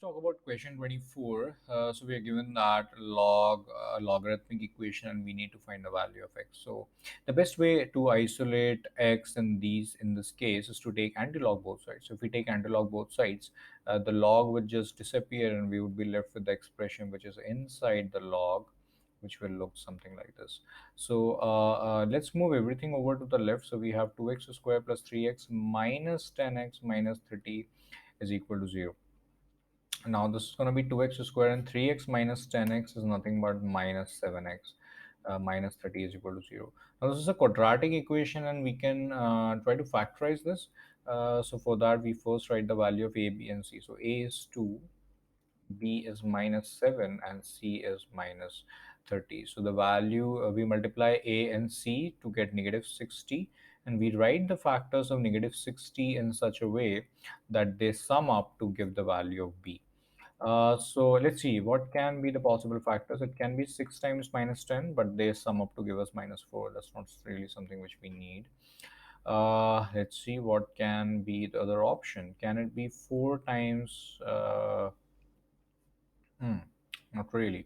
talk about question 24. So we are given that logarithmic equation and we need to find the value of x. So the best way to isolate x in this case is to take antilog both sides. So if we take antilog both sides, the log would just disappear and we would be left with the expression which is inside the log, which will look something like this. So let's move everything over to the left. So we have 2x square plus 3x minus 10x minus 30 is equal to 0. Now this is going to be 2x square and 3x minus 10x is nothing but minus 7x. Minus 30 is equal to 0. Now this is a quadratic equation and we can try to factorize this. So for that we first write the value of a, b and c. So a is 2, b is minus 7 and c is minus 30. So the value we multiply a and c to get negative 60, and we write the factors of negative 60 in such a way that they sum up to give the value of b. So let's see what can be the possible factors. It can be 6 times minus 10, but they sum up to give us minus 4. That's not really something which we need. Let's see what can be the other option. Can it be 4 times? Hmm, Not really.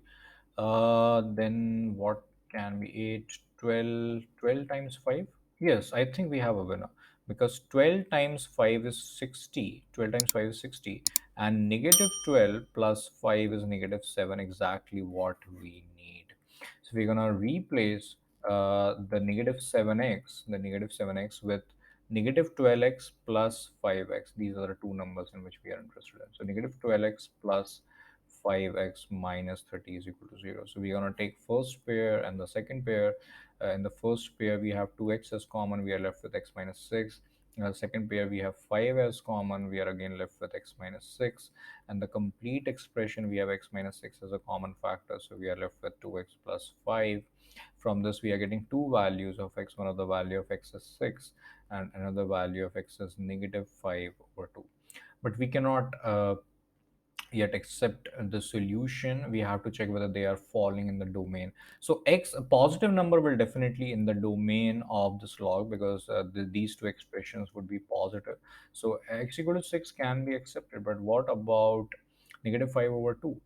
Then what can be 8, 12, 12 times 5? Yes, I think we have a winner because 12 times 5 is 60. 12 times 5 is 60 and negative 12 plus 5 is negative 7, exactly what we need. So we're gonna replace the negative 7x with negative 12x plus 5x. These are the two numbers in which we are interested in. So negative 12x plus 5x minus 30 is equal to 0. So we're going to take first pair and the second pair. In the first pair, we have 2x as common. We are left with x minus 6. In the second pair, we have 5 as common. We are again left with x minus 6. And the complete expression, we have x minus 6 as a common factor. So we are left with 2x plus 5. From this, we are getting two values of x. One of the value of x is 6 and another value of x is negative 5 over 2. But we cannot yet accept the solution. We have to check whether they are falling in the domain. So x, a positive number, will definitely in the domain of this log because these two expressions would be positive. So x equal to 6 can be accepted, but what about negative 5 over 2?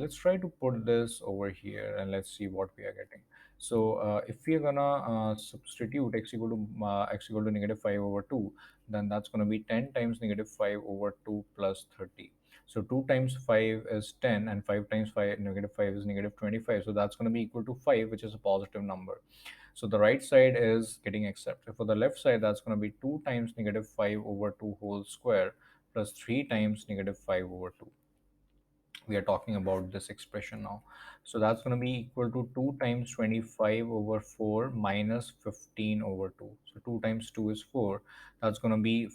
Let's try to put this over here and let's see what we are getting. So if we are gonna substitute x equal to negative 5 over 2, then that's going to be 10 times negative 5 over 2 plus 30. So 2 times 5 is 10 and 5 times 5 negative 5 is negative 25. So that's going to be equal to 5, which is a positive number. So the right side is getting accepted. For the left side, that's going to be 2 times negative 5 over 2 whole square plus 3 times negative 5 over 2. We are talking about this expression now. So that's going to be equal to 2 times 25 over 4 minus 15 over 2. So 2 times 2 is 4. That's going to be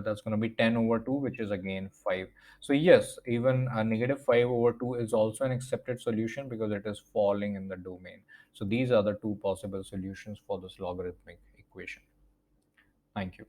that's going to be 10 over 2, which is again 5. So yes, even a negative 5 over 2 is also an accepted solution because it is falling in the domain. So these are the two possible solutions for this logarithmic equation. Thank you.